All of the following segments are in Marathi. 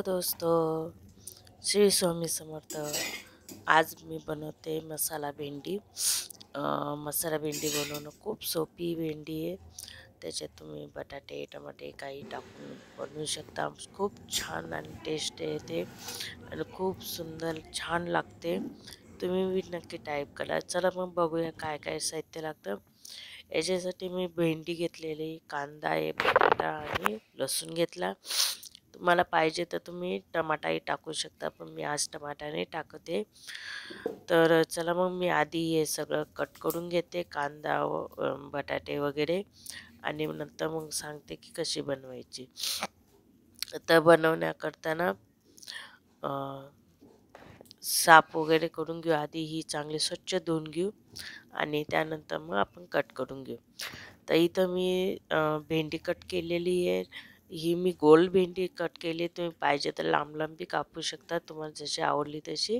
दोस्तों, श्री स्वामी समर्थ। आज मी बनवते मसाला भेंडी। मसाला भेंडी बनवणं खूप सोपी भेंडी आहे। त्याच्यात तुम्ही बटाटे टमाटे काही टाकून बनवू शकता। खूप छान आणि टेस्ट येते आणि खूप सुंदर छान लागते। तुम्ही भी नक्की टाईप करा। चला मग बघूया काय काय साहित्य लागतं। याच्यासाठी मी भेंडी घेतलेली, कांदा आहे, बटाटा आणि लसूण घेतला। तुम्हाला पाहिजे तर तुम्ही टमाटाही टाकू शकता, पण मी आज टमाटा नाही टाकते। तर चला मग मी आधी हे सगळं कट करून घेते, कांदा व बटाटे वगैरे, आणि नंतर मग सांगते की कशी बनवायची। तर बनवण्याकरता साफ वगैरे करून घेऊ। आधी ही चांगली स्वच्छ धुवून घेऊ आणि त्यानंतर मग आपण कट करून घेऊ। तर इथं मी भेंडी कट केलेली आहे। ही मी गोल भेंडी कट केली। तुम्ही पाहिजे तर लांब लांबी कापू शकता, तुम्हाला जशी आवडली तशी।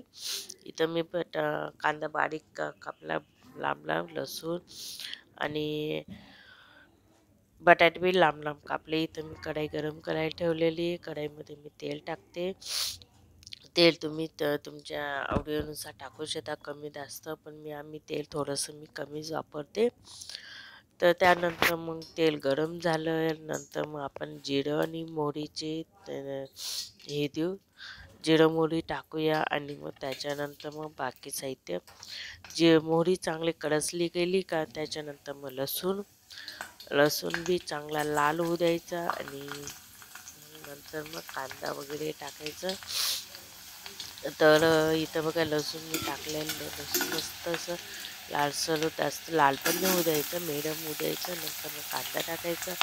इथं मी कांदा बारीक कापला लांब लांब, लसूण आणि बटाटे बी लांब लांब कापले। इथं मी कढाई गरम करायला ठेवलेली आहे। कढाईमध्ये मी तेल टाकते। तेल तुम्ही तुमच्या आवडीनुसार टाकू शकता, कमी जास्त, पण आम्ही तेल थोडंसं कमीच वापरते। तर त्यानंतर मग तेल गरम झालं नंतर मग आपण जिरं आणि मोहरीचे हे देऊ, जिरं मोहरी टाकूया आणि मग त्याच्यानंतर मग बाकी साहित्य। मोहरी चांगली कडसली गेली का त्याच्यानंतर मग लसूण बी चांगला लाल होऊ द्यायचा आणि नंतर मग कांदा वगैरे टाकायचं। तर इथं बघा लसूण मी टाकलेलं, लसूण मस्त असं लालसर, जास्त लाल पण नाही होऊ द्यायचं, मिडियम होऊ द्यायचं। नंतर मग कांदा टाकायचा,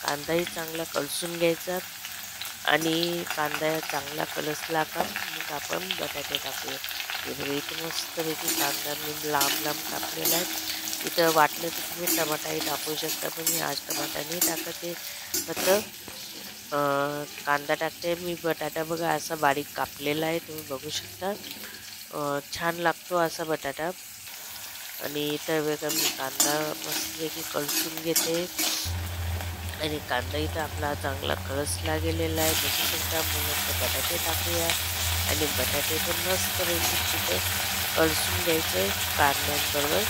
कांदाही चांगला कलसून घ्यायचा आणि कांदा चांगला कलसला का मग आपण बटाटे टाकूया। हे बघा इथं मस्तपैकी कांदा मी लांब लांब कापलेला आहे। इथं वाटलं तर तुम्ही टमाटाही टाकू शकता, पण मी आज टमाटा नाही टाकते, फक्त कांदा टाकते मी। बटाटा बघा असा बारीक कापलेला आहे, तुम्ही बघू शकता। छान लागतो असा बटाटा। आणि इथं बघा मी कांदा मस्तपैकी कलसून घेते आणि कांदा इथं आपला चांगला कलसला गेलेला आहे, बघू शकता। मग नंतर बटाटे टाकूया आणि बटाटे पण मस्तपैकी तिथे कलसून घ्यायचं कांद्यांबरोबर।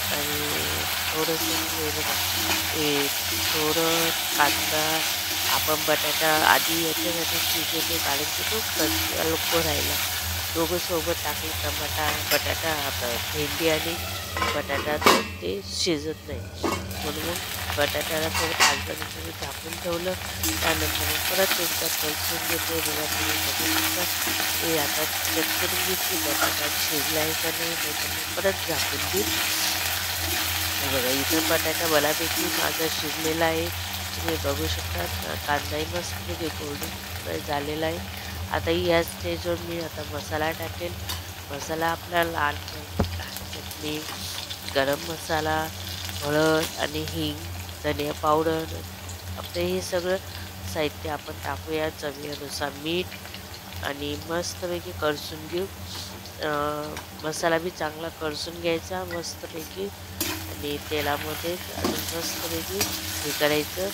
आणि थोडंसं थोडं कांदा आपण बटाटा आधी याच्यासाठी शिजवते, कारण की तो कच्चा नको राहिला। दोघं सोबत टाकले, बटाटा भेंडी आणि बटाटा, तर ते शिजत नाही, म्हणून मग बटाट्याला थोडं 5-10 मिनिटं झाकून ठेवलं। त्यानंतर मग परत एकदा कलसून घेते। बघा तुम्ही बघू शकता, ते आता चेक करून घेतली बटाटा शिजला आहे का नाही, तर मग परत झाकून देऊ। बघा इथं बटाटा बऱ्यापैकी माझा शिजलेला आहे, तुम्ही बघू शकता। कांदाही मस्त गोल्डन झालेला आहे। आता या स्टेजवर मी आता मसाला टाकेल। मसाला आपला लाल चटणी, गरम मसाला, हळद आणि हिंग, धनिया पावडर, आपलं हे सगळं साहित्य आपण टाकूया। चवीनुसार मीठ आणि मस्तपैकी कळसून घेऊ। मसाला बी चांगला कळसून घ्यायचा मस्तपैकी आणि तेलामध्ये आणि मस्तपैकी हे करायचं।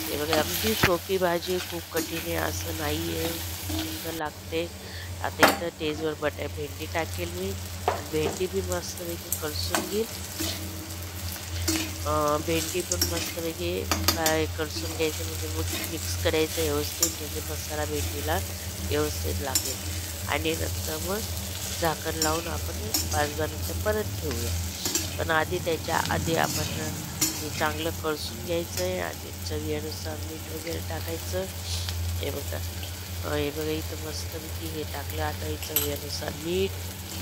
हे बघा अगदी सोपी भाजी, खूप कठीण आहे असं नाही आहे, सुंदर लागते। आता इथं टेजवर भेंडी टाकेल मी, भेंडी बी मस्तपैकी कलसून घेईल। भेंडी पण मस्तपैकी काय कलसून घ्यायचं, म्हणजे मिक्स करायचं व्यवस्थित, म्हणजे मसाला भेंडीला व्यवस्थित लागेल। आणि नंतर मग झाकण लावून आपण 5-10 मिनिटं परत ठेवूया। पण आधी त्याच्या आधी आपण हे चांगलं कळसून घ्यायचं आहे आणि चवीनुसार मीठ वगैरे टाकायचं। हे बघा इथं मस्तपैकी हे टाकलं। आता हे चवीनुसार मीठ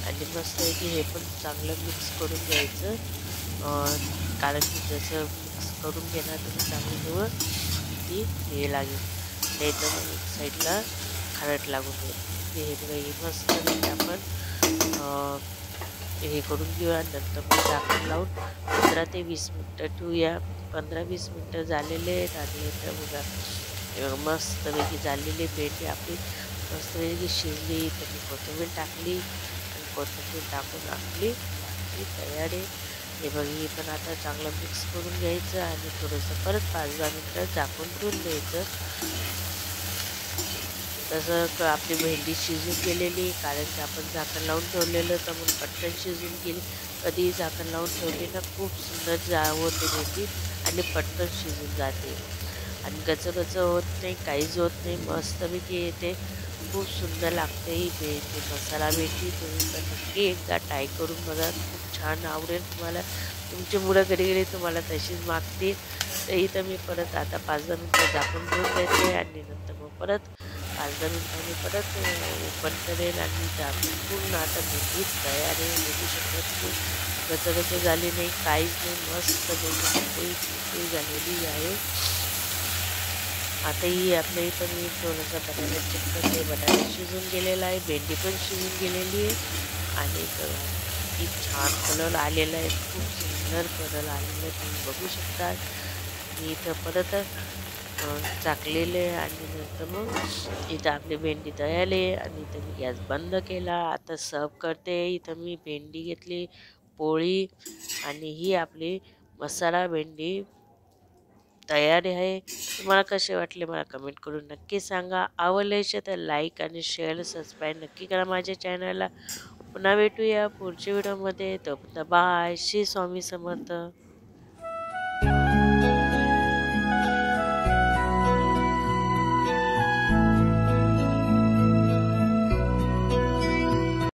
आणि मस्तपैकी हे पण चांगलं मिक्स करून घ्यायचं, कारण की जसं मिक्स करून घेणार तुम्ही चांगली जवळ ती हे लागेल, नाही तर मग एक साईडला खारट लागून जाईल। हे बघा हे मस्तपैकी आपण हे करून घेऊया। नंतर मग झाकण लावून 15 ते 20 मिनिटं ठेवूया। 15-20 मिनिटं झालेले आहेत आणि इथं बघा मस्तपैकी झालेली भेंडी आपली मस्तपैकी शिजली। तर मी कोथिंबीर टाकली आणि कोथिंबीर टाकून आपली भाजी तयार आहे। हे बघा हे पण आता चांगलं मिक्स करून घ्यायचं आणि थोडंसं परत 5-10 मिनिटं झाकून ठेवून द्यायचं। आपली भेंडी शिजून गेलेली, कारण की आपण झाकण लावून ठेवलेलं, तर मग पटकन शिजून गेली. कधीही झाकण लावून ठेवली ना, खूप सुंदर होते भेंडी आणि पटकन शिजून जाते आणि गचगच होत नाही, काहीच होत नाही, मस्तपैकी येते. खूप सुंदर लागते ही भेंडी, मसाला भेंडी. तुम्ही पण नक्की एकदा ट्राय करून बघा, खूप छान आवडेल तुम्हाला. तुमची मुलं कधी-कधी तुम्हाला तशीच मागतील. तर इथं मी परत आता 5-10 मिनिटं झाकून ठेवून देते आणि नंतर मग परत 5-10 मिनिटांनी परत ओपन करेल आणि इथं आपली पूर्ण आता भेंडी तयार आहे. बघू शकता तुम्ही, गचगच झाली नाही, काहीच नाही, मस्त भेंडी मोकळी झालेली आहे. आता ही आपल्या इथं मी थोडंसं बटाटा चेक करते. बटाटा शिजून गेलेला आहे, भेंडी पण शिजून गेलेली आहे आणि बघा किती छान कलर आलेला आहे. खूप सुंदर कलर आलेला आहे, तुम्ही बघू शकता. मी इथं परत झाकलेले आहे आणि नंतर मग इथं आपली भेंडी तयार आहे आणि इथं मी गॅस बंद केला. आता सर्व करते. इथं मी भेंडी घेतली, पोळी आणि ही आपली मसाला भेंडी तयार आहे. तुम्हाला कसे वाटले मला कमेंट करून नक्की सांगा. आवडले असेल तर लाईक आणि शेअर, सबस्क्राईब नक्की करा माझ्या चॅनलला. पुन्हा भेटूया पुढच्या व्हिडिओमध्ये. तोपर्यंत बाय. श्री स्वामी समर्थ.